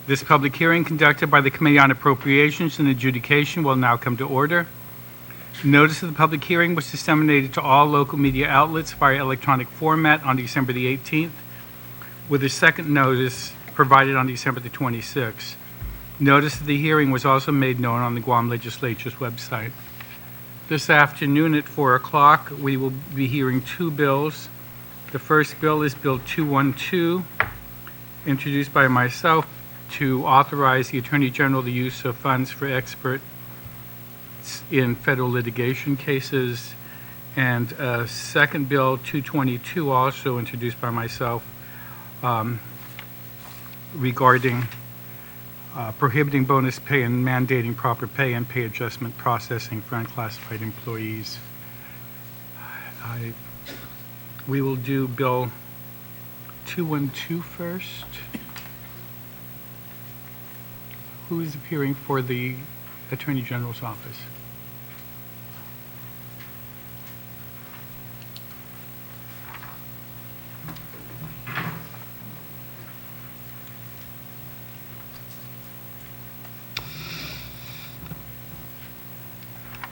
This public hearing conducted by the Committee on Appropriations and Adjudication will now come to order. Notice of the public hearing was disseminated to all local media outlets via electronic format on December the 18th, with a second notice provided on December the 26th. Notice of the hearing was also made known on the Guam Legislature's website. This afternoon at 4 o'clock, we will be hearing two bills. The first bill is Bill 212, introduced by myself, to authorize the Attorney General the use of funds for experts in federal litigation cases. And second bill, 222, also introduced by myself, regarding prohibiting bonus pay and mandating proper pay and pay adjustment processing for unclassified employees. We will do Bill 212 first. Who is appearing for the Attorney General's office?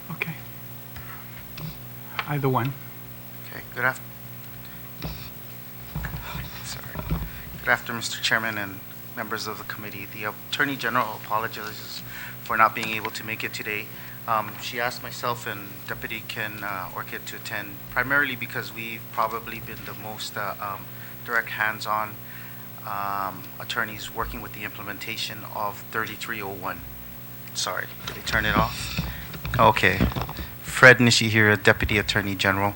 Okay. Either one. Okay. Good afternoon, Mr. Chairman and members of the committee. The Attorney General apologizes for not being able to make it today. She asked myself and Deputy Ken Orchid to attend, primarily because we've probably been the most direct hands-on attorneys working with the implementation of 3301. Sorry, did they turn it off? Okay. Fred Nishihira, Deputy Attorney General,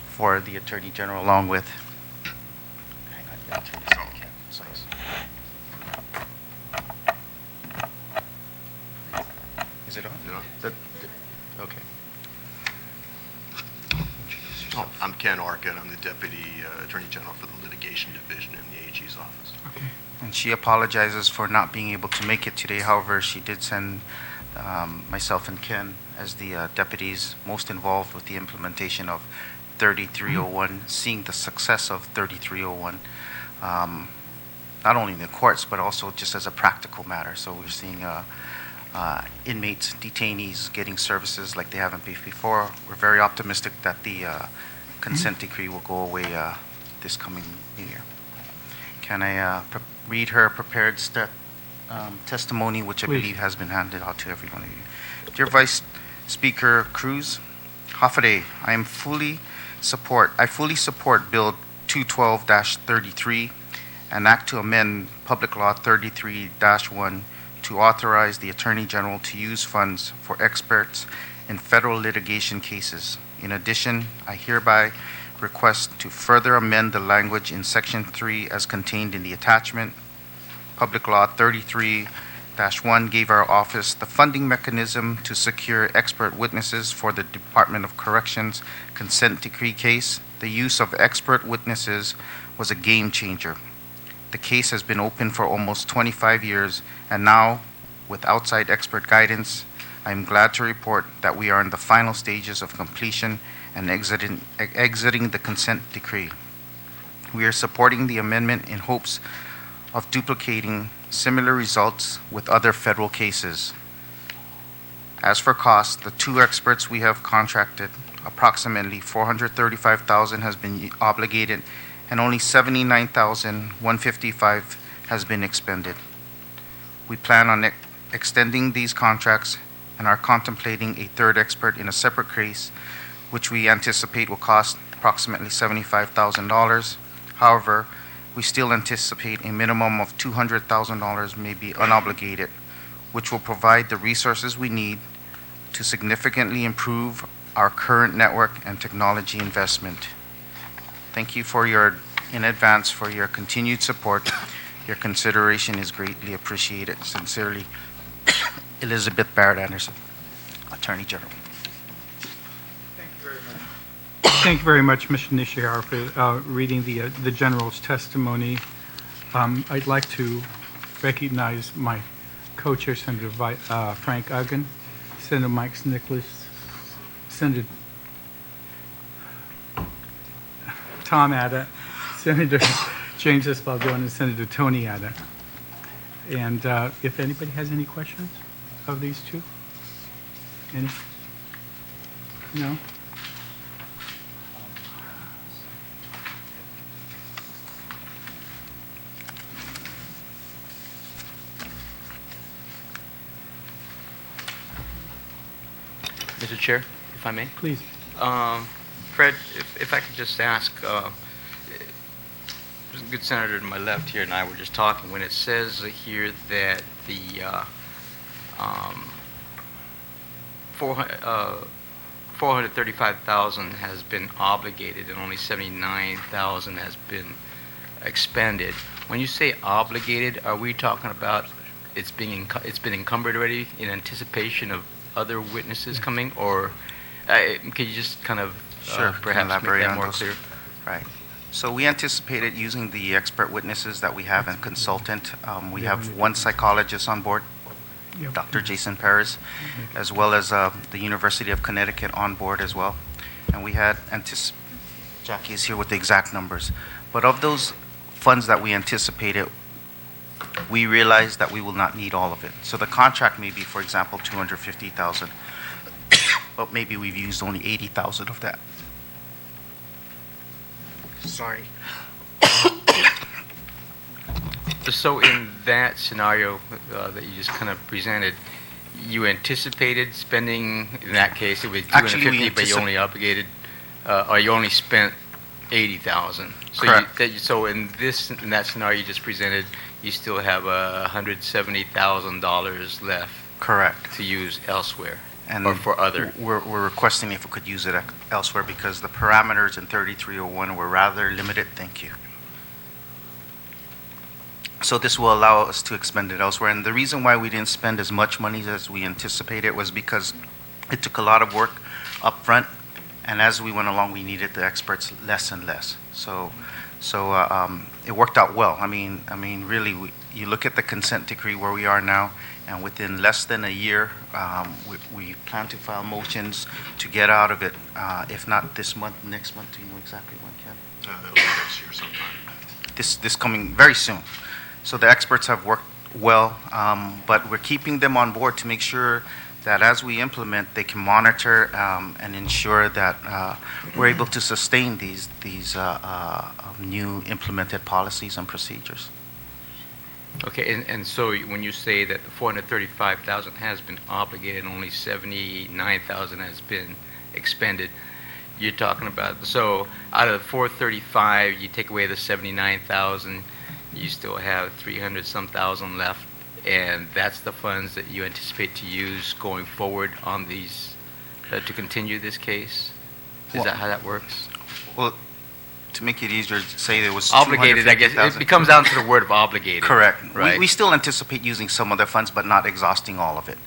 for the Attorney General, along with Is it on? No. Okay. Oh, I'm Ken Orchid. I'm the Deputy Attorney General for the Litigation Division in the AG's office. Okay. And she apologizes for not being able to make it today. However, she did send myself and Ken as the deputies most involved with the implementation of 3301, seeing the success of 3301, not only in the courts, but also just as a practical matter. So we're seeing inmates, detainees getting services like they haven't before. We're very optimistic that the consent decree will go away this coming new year. Can I read her prepared testimony, which I believe has been handed out to every one of you. Dear Vice Speaker Cruz, Hafade, I fully support Bill 212-33, an act to amend Public Law 33-1 to authorize the Attorney General to use funds for experts in federal litigation cases. In addition, I hereby request to further amend the language in Section 3 as contained in the attachment. Public Law 33-1 gave our office the funding mechanism to secure expert witnesses for the Department of Corrections consent decree case. The use of expert witnesses was a game changer. The case has been open for almost 25 years, and now, with outside expert guidance, I am glad to report that we are in the final stages of completion and exiting the consent decree. We are supporting the amendment in hopes of duplicating similar results with other federal cases. As for cost, the two experts we have contracted, approximately $435,000 has been obligated and only $79,155 has been expended. We plan on extending these contracts and are contemplating a third expert in a separate case, which we anticipate will cost approximately $75,000. However, we still anticipate a minimum of $200,000 may be unobligated, which will provide the resources we need to significantly improve our current network and technology investment. Thank you in advance for your continued support. Your consideration is greatly appreciated. Sincerely, Elizabeth Barrett Anderson, Attorney General. Thank you very much. Thank you very much, Mr. Nishihara, for reading the General's testimony. I'd like to recognize my co-chair, Senator Frank Uggan, Senator Mike Nicholas, Senator Tom Atta, Senator James Espaldon, and Senator Tony Atta. And if anybody has any questions of these two? Any? No? Mr. Chair, if I may. Please. Fred, if I could just ask, there's a good senator to my left here and I were just talking, when it says here that the 435,000 has been obligated and only 79,000 has been expended. When you say obligated, are we talking about it's been encumbered already in anticipation of other witnesses coming, or could you just kind of Sure. perhaps make Elaborate that on more those. clear? Right. So we anticipated using the expert witnesses that we have and consultant. We have one psychologist on board, Yeah. Dr. Jason Perez, as well as the University of Connecticut on board as well. And we had Jackie is here with the exact numbers. But of those funds that we anticipated, we realized that we will not need all of it. So the contract may be, for example, 250,000, but maybe we've used only 80,000 of that. Sorry. So in that scenario that you just kind of presented, you anticipated spending, in that case, it was Actually, we 250, but you only obligated, or you only spent 80,000. So Correct. So in that scenario you just presented, you still have $170,000 left Correct. to use elsewhere, And or for other. We're requesting if we could use it elsewhere because the parameters in 3301 were rather limited. Thank you. So this will allow us to expend it elsewhere. And the reason why we didn't spend as much money as we anticipated was because it took a lot of work up front, and as we went along, we needed the experts less and less. So it worked out well. I mean, really, you look at the consent decree where we are now, and within less than a year, we plan to file motions to get out of it. If not this month, next month. Do you know exactly when, Ken? It'll be next year sometime. This coming very soon. So the experts have worked well, but we're keeping them on board to make sure that as we implement, they can monitor and ensure that we're able to sustain these new implemented policies and procedures. Okay, and so when you say that the 435,000 has been obligated and only 79,000 has been expended, you're talking about, so out of the 435, you take away the 79,000, you still have 300-some thousand left, and that's the funds that you anticipate to use going forward on these, to continue this case? Is that how that works? Well, to make it easier, say there was Obligated, I guess, it comes down to the word of obligated. Correct. Right. We still anticipate using some of the funds, but not exhausting all of it.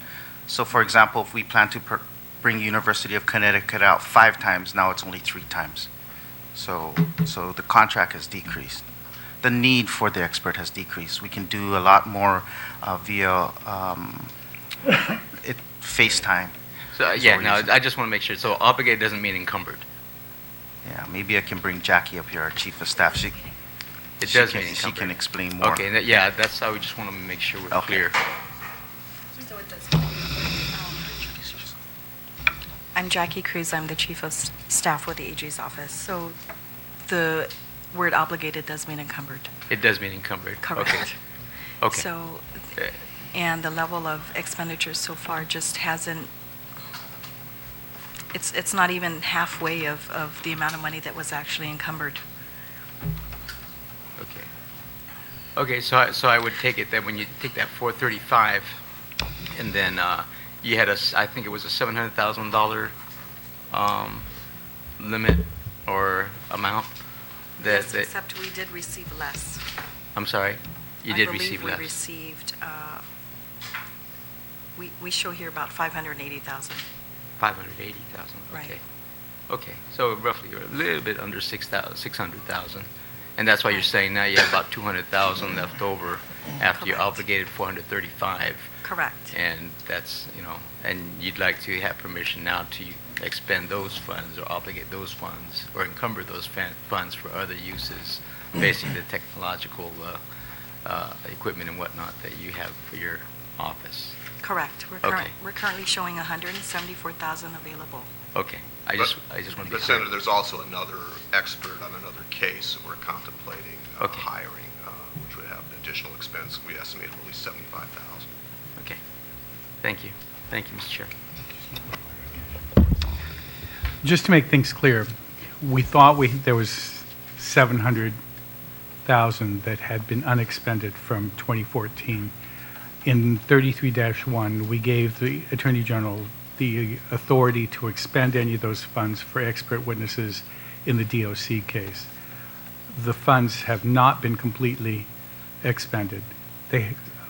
So, for example, if we plan to bring University of Connecticut out 5 times, now it's only 3 times. So the contract has decreased. The need for the expert has decreased. We can do a lot more via FaceTime. So, I just want to make sure. So obligated doesn't mean encumbered. Yeah, maybe I can bring Jackie up here, our chief of staff. She She can explain more. Okay, that's how we just want to make sure we're clear. So it does. I'm Jackie Cruz. I'm the Chief of Staff with the AG's office. So the word obligated does mean encumbered. It does mean encumbered. Correct. Okay. So, and the level of expenditures so far just hasn't, it's not even halfway of the amount of money that was actually encumbered. Okay. Okay, so I would take it that when you take that 435, and then you had I think it was a $700,000 limit or amount Yes, except we did receive less. I'm sorry, you did receive I believe less. we received, we show here about 580,000. 580,000. Right. Okay. Okay. So roughly you're a little bit under 600,000, and that's why you're saying now you have about 200,000 left over after you Correct. obligated 435. Correct. And that's, and you'd like to have permission now to expend those funds or obligate those funds or encumber those funds for other uses, basically the technological equipment and whatnot that you have for your office. Correct. Okay. We're currently showing 174,000 available. Okay. I just want to be But clear. Senator, there's also another expert on another case that we're contemplating Okay. hiring, which would have an additional expense, we estimate of at least $75,000. Okay. Thank you. Thank you, Mr. Chair. Just to make things clear, we thought there was 700,000 that had been unexpended from 2014. In 33-1, we gave the Attorney General the authority to expend any of those funds for expert witnesses in the DOC case. The funds have not been completely expended.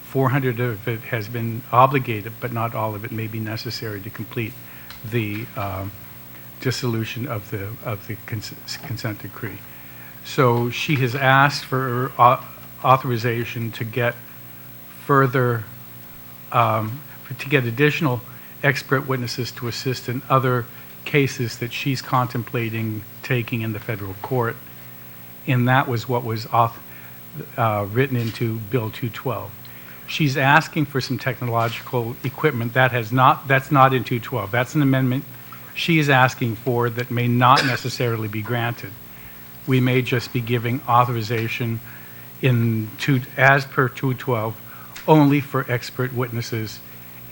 400 of it has been obligated, but not all of it may be necessary to complete the dissolution of the consent decree. So she has asked for authorization to get further, to get additional expert witnesses to assist in other cases that she's contemplating taking in the federal court. And that was what was written into Bill 212. She's asking for some technological equipment that's not in 212. That's an amendment she is asking for that may not necessarily be granted. We may just be giving authorization as per 212 only for expert witnesses,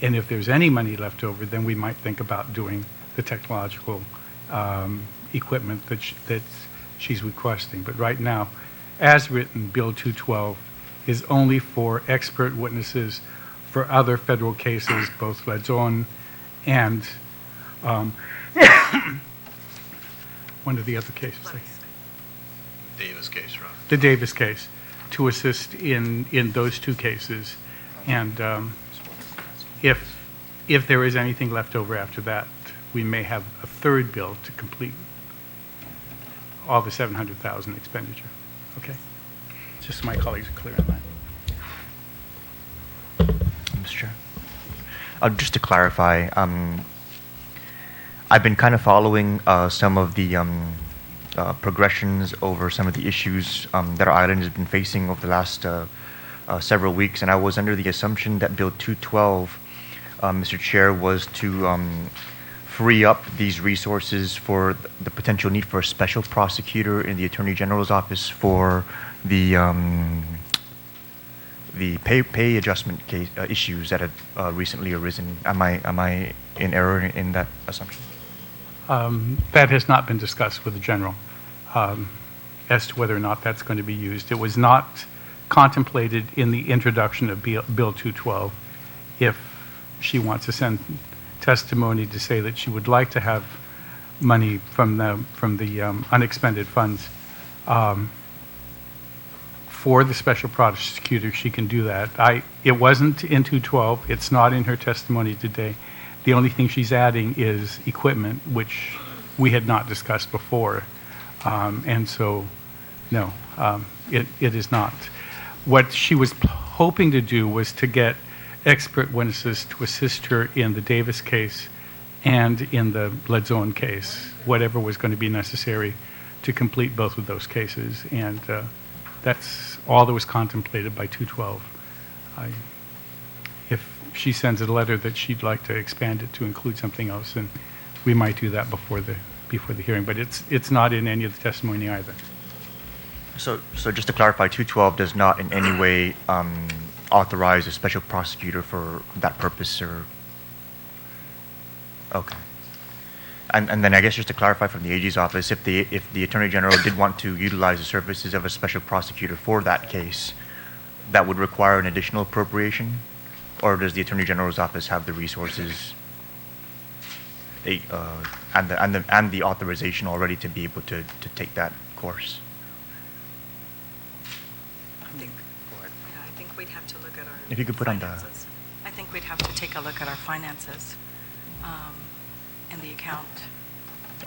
and if there's any money left over, then we might think about doing the technological equipment that she's requesting. But right now, as written, Bill 212 is only for expert witnesses for other federal cases, both Ledzon and one of the other cases. Davis case, right? The Davis case, to assist in those two cases. And if there is anything left over after that, we may have a third bill to complete all the 700,000 expenditure. Okay? Just so my colleagues are clear on that. Mr. Chair. Just to clarify, I've been kind of following some of the progressions over some of the issues that our island has been facing over the last several weeks, and I was under the assumption that Bill 212, Mr. Chair, was to free up these resources for the potential need for a special prosecutor in the Attorney General's office for the pay adjustment case issues that have recently arisen. Am I in error in that assumption? That has not been discussed with the general as to whether or not that's going to be used. It was not contemplated in the introduction of Bill 212. If she wants to send testimony to say that she would like to have money from the unexpended funds for the special prosecutor, she can do that. It wasn't in 212. It's not in her testimony today. The only thing she's adding is equipment, which we had not discussed before. And so, no, it is not. What she was hoping to do was to get expert witnesses to assist her in the Davis case and in the Ledzon case, whatever was going to be necessary to complete both of those cases. And that's all that was contemplated by 212. If she sends a letter that she'd like to expand it to include something else, then we might do that before the hearing. But it's not in any of the testimony either. So just to clarify, 212 does not in any way authorize a special prosecutor for that purpose, or okay. And then I guess just to clarify from the AG's office, if the Attorney General did want to utilize the services of a special prosecutor for that case, that would require an additional appropriation, or does the Attorney General's office have the resources and the authorization already to be able to take that course? I think we'd have to look at our If you could put on the- finances. I think we'd have to take a look at our finances and the account.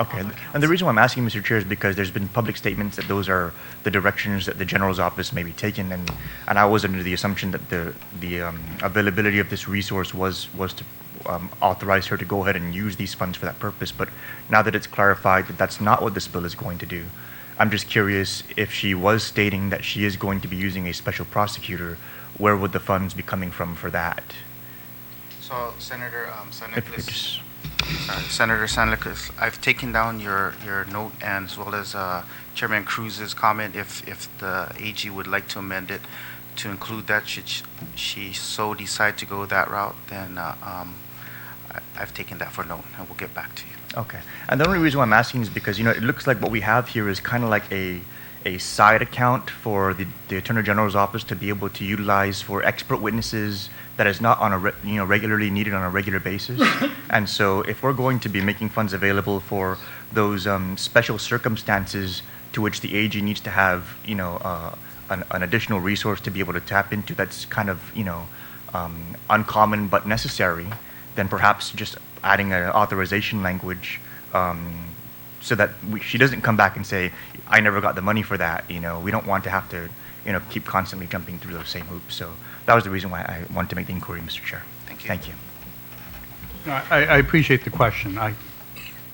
Okay, all and accounts. the reason why I'm asking, Mr. Chair, is because there's been public statements that those are the directions that the General's office may be taking, and I was under the assumption that the availability of this resource was to authorize her to go ahead and use these funds for that purpose. But now that it's clarified that that's not what this bill is going to do, I'm just curious, if she was stating that she is going to be using a special prosecutor, where would the funds be coming from for that? So, Senator If you could just- Senator Sanlicus, I've taken down your note and as well as Chairman Cruz's comment. If the AG would like to amend it to include that, should she so decide to go that route, then I've taken that for note and we'll get back to you. Okay. And the only reason why I'm asking is because, it looks like what we have here is kind of like a side account for the Attorney General's office to be able to utilize for expert witnesses that is not on a regularly needed on a regular basis. And so if we're going to be making funds available for those special circumstances to which the AG needs to have, an additional resource to be able to tap into that's kind of, uncommon but necessary, then perhaps just adding an authorization language so that she doesn't come back and say, I never got the money for that. We don't want to have to, keep constantly jumping through those same hoops. So that was the reason why I wanted to make the inquiry, Mr. Chair. Thank you. Thank you. I appreciate the question. I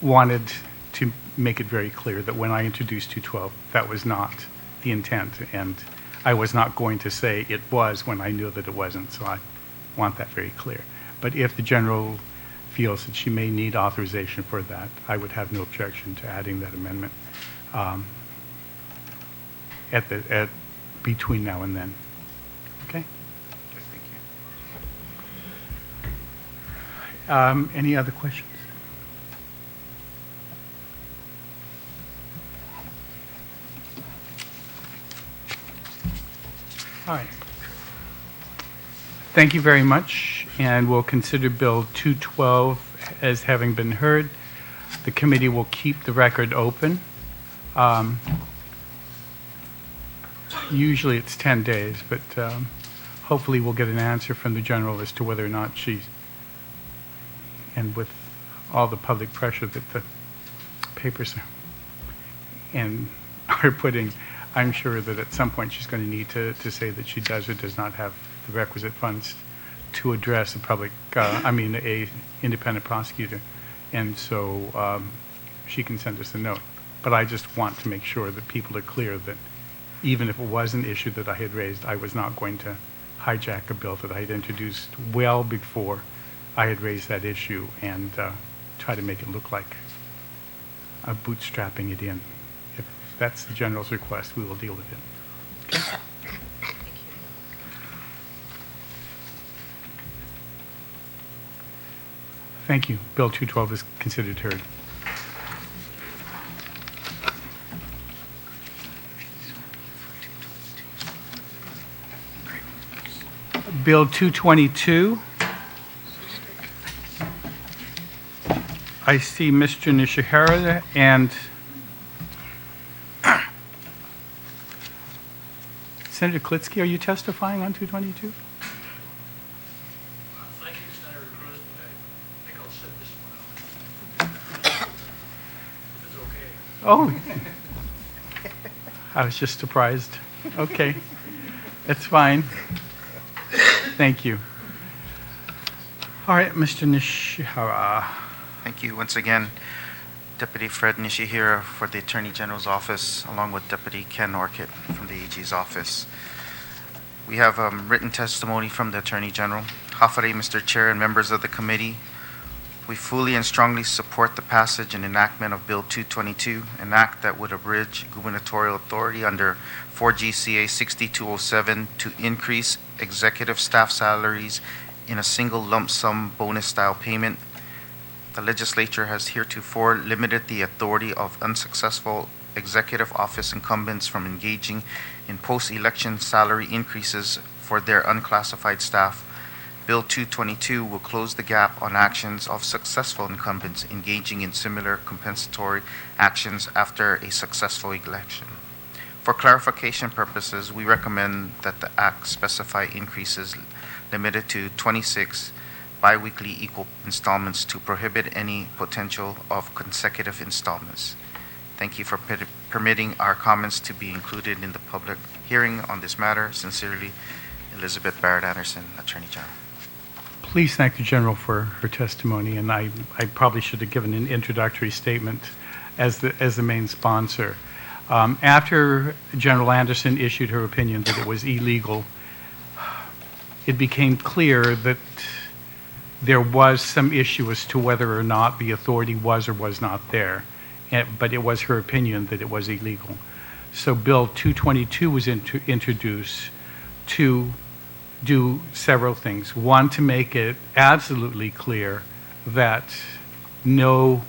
wanted to make it very clear that when I introduced 212, that was not the intent, and I was not going to say it was when I knew that it wasn't, so I want that very clear. But if the General feels that she may need authorization for that, I would have no objection to adding that amendment at between now and then. Okay? Thank you. Any other questions? All right. Thank you very much, and we'll consider Bill 212 as having been heard. The committee will keep the record open. Usually it's 10 days, but hopefully we'll get an answer from the General as to whether or not she's, and with all the public pressure that the papers are putting, I'm sure that at some point she's going to need to say that she does or does not have the requisite funds to address a independent prosecutor. And so she can send us a note. But I just want to make sure that people are clear that even if it was an issue that I had raised, I was not going to hijack a bill that I had introduced well before I had raised that issue and try to make it look like bootstrapping it in. If that's the General's request, we will deal with it. Okay? Thank you. Bill 212 is considered heard. Bill 222. I see Mr. Nishihara and Senator Klitsky. Are you testifying on 222? Thank you, Senator Cruz, but I think I'll sit this one out. If it's okay. Oh, I was just surprised. Okay, that's fine. Thank you. All right, Mr. Nishihara. Thank you once again, Deputy Fred Nishihira for the Attorney General's office, along with Deputy Ken Orchid from the AG's office. We have written testimony from the Attorney General. Hafare, Mr. Chair, and members of the committee, we fully and strongly support the passage and enactment of Bill 222, an act that would abridge gubernatorial authority under 4 GCA 6207 to increase executive staff salaries in a single lump sum bonus-style payment. The legislature has heretofore limited the authority of unsuccessful executive office incumbents from engaging in post-election salary increases for their unclassified staff. Bill 222 will close the gap on actions of successful incumbents engaging in similar compensatory actions after a successful election. For clarification purposes, we recommend that the Act specify increases limited to 26 biweekly equal installments to prohibit any potential of consecutive installments. Thank you for permitting our comments to be included in the public hearing on this matter. Sincerely, Elizabeth Barrett Anderson, Attorney General. Please thank the General for her testimony, and I probably should have given an introductory statement as the main sponsor. After General Anderson issued her opinion that it was illegal, it became clear that there was some issue as to whether or not the authority was or was not there. But it was her opinion that it was illegal. So Bill 222 was introduced to do several things. One, to make it absolutely clear that no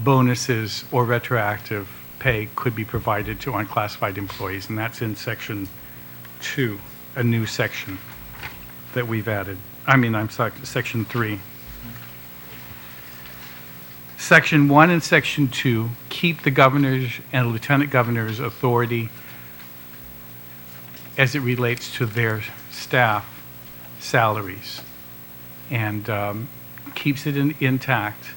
bonuses or retroactive pay could be provided to unclassified employees, and that's in Section 2, a new section that we've added. I'm sorry, Section 3. Section 1 and Section 2 keep the governor's and lieutenant governor's authority as it relates to their staff salaries, and keeps it intact.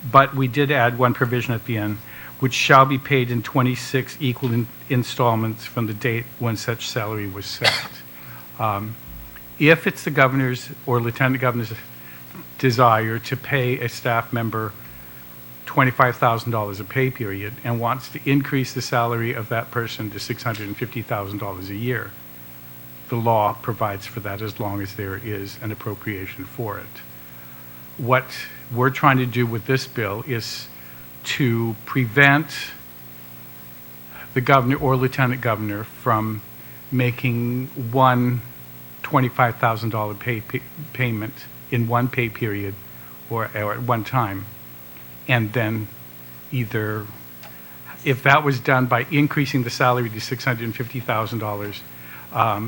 But we did add one provision at the end, which shall be paid in 26 equal installments from the date when such salary was set. If it's the governor's or lieutenant governor's desire to pay a staff member $25,000 a pay period and wants to increase the salary of that person to $650,000 a year, the law provides for that as long as there is an appropriation for it. What we're trying to do with this bill is to prevent the governor or lieutenant governor from making one $25,000 payment in one pay period or at one time, and then either, if that was done by increasing the salary to $650,000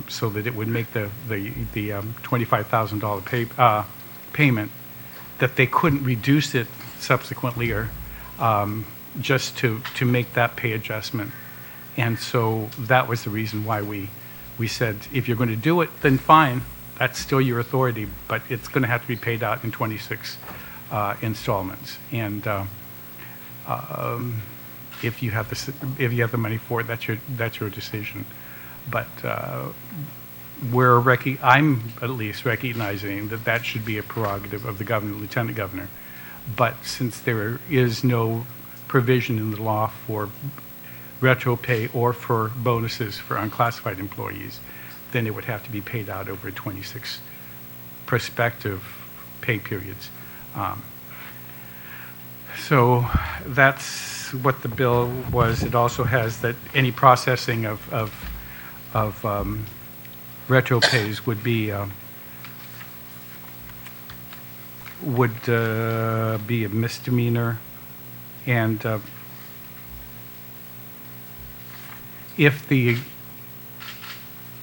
so that it would make the $25,000 payment, that they couldn't reduce it subsequently or just to make that pay adjustment. And so that was the reason why we said, if you're going to do it, then fine, that's still your authority, but it's going to have to be paid out in 26 installments. And if you have the money for it, that's your decision. But I'm at least recognizing that should be a prerogative of the governor, lieutenant governor. But since there is no provision in the law for retro pay or for bonuses for unclassified employees, then it would have to be paid out over 26 prospective pay periods. So that's what the bill was. It also has that any processing of retro pays would be a misdemeanor, and if the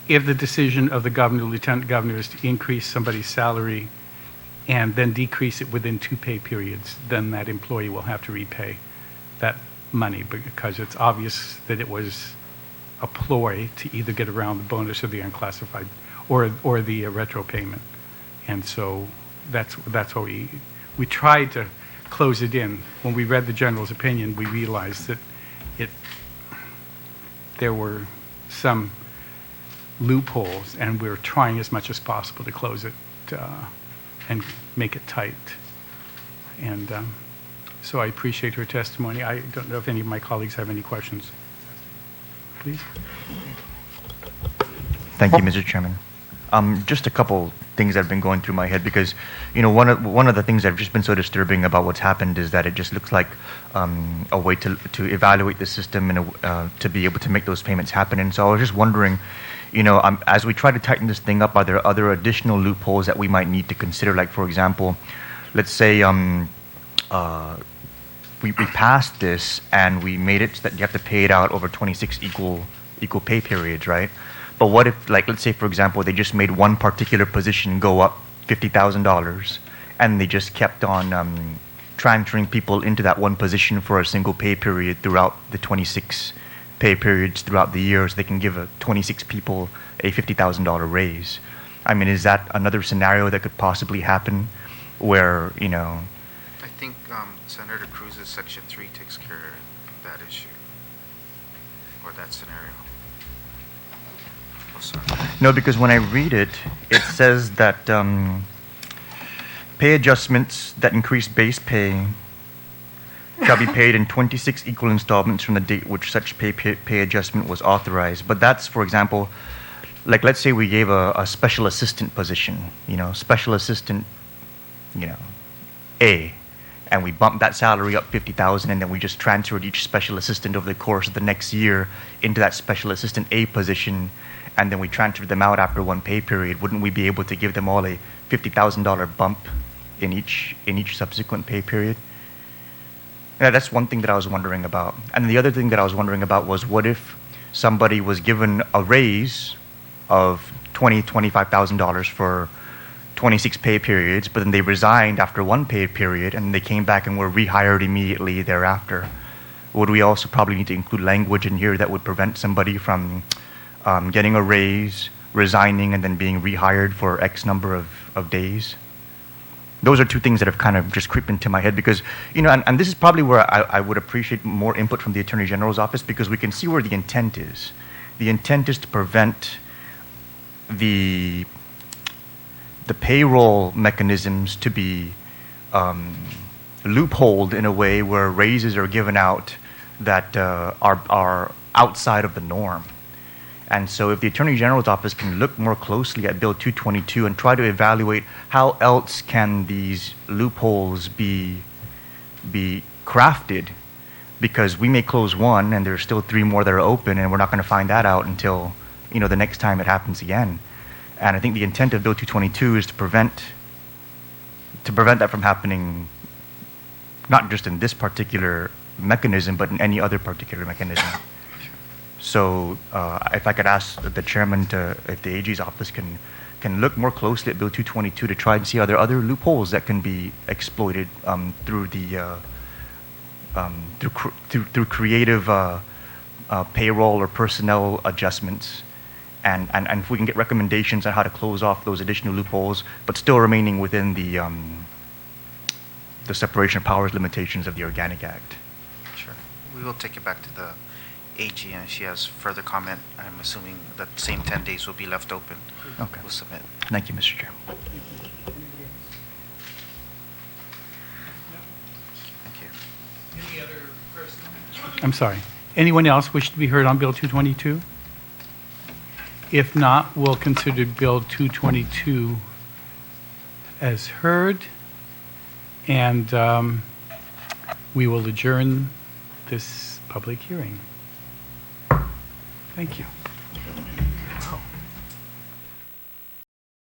decision of the governor, lieutenant governor, is to increase somebody's salary and then decrease it within 2 pay periods, then that employee will have to repay that money, because it's obvious that it was a ploy to either get around the bonus or the unclassified or the retro payment. And so that's what we tried to close it in. When we read the general's opinion, we realized that there were some loopholes, and we're trying as much as possible to close it and make it tight. And so I appreciate her testimony. I don't know if any of my colleagues have any questions. Please. Thank you, Mr. Chairman. Just a couple things that have been going through my head, because one of the things that have just been so disturbing about what's happened is that it just looks like a way to evaluate the system and to be able to make those payments happen. And so I was just wondering, as we try to tighten this thing up, are there other additional loopholes that we might need to consider? Like, for example, let's say we passed this and we made it so that you have to pay it out over 26 equal pay periods, right? But what if, like, let's say, for example, they just made one particular position go up $50,000, and they just kept on transferring people into that one position for a single pay period throughout the 26 pay periods throughout the year, so they can give 26 people a $50,000 raise? I mean, is that another scenario that could possibly happen where, I think Senator Cruz's Section 3 takes care of that issue, or that scenario. No, because when I read it, it says that pay adjustments that increase base pay shall be paid in 26 equal installments from the date which such pay adjustment was authorized. But that's, for example, like let's say we gave a special assistant position, special assistant, A, and we bumped that salary up 50,000, and then we just transferred each special assistant over the course of the next year into that special assistant A position, and then we transferred them out after one pay period. Wouldn't we be able to give them all a $50,000 bump in each subsequent pay period? Yeah, that's one thing that I was wondering about. And the other thing that I was wondering about was, what if somebody was given a raise of $25,000 for 26 pay periods, but then they resigned after one pay period, and they came back and were rehired immediately thereafter? Would we also probably need to include language in here that would prevent somebody from getting a raise, resigning, and then being rehired for X number of days? Those are two things that have kind of just creeped into my head because, and this is probably where I would appreciate more input from the Attorney General's office, because we can see where the intent is. The intent is to prevent the payroll mechanisms to be loopholed in a way where raises are given out that are outside of the norm. And so if the Attorney General's office can look more closely at Bill 222 and try to evaluate how else can these loopholes be crafted, because we may close one and there's still 3 more that are open, and we're not going to find that out until the next time it happens again. And I think the intent of Bill 222 is to prevent that from happening, not just in this particular mechanism, but in any other particular mechanism. So if I could ask the chairman if the AG's office can look more closely at Bill 222 to try and see are there other loopholes that can be exploited through creative payroll or personnel adjustments, and if we can get recommendations on how to close off those additional loopholes, but still remaining within the separation of powers limitations of the Organic Act. Sure. We will take it back to the AG, and if she has further comment, I'm assuming that same 10 days will be left open. Okay. We'll submit. Thank you, Mr. Chair. Thank you. Any other person? I'm sorry. Anyone else wish to be heard on Bill 222? If not, we'll consider Bill 222 as heard, and we will adjourn this public hearing. Thank you.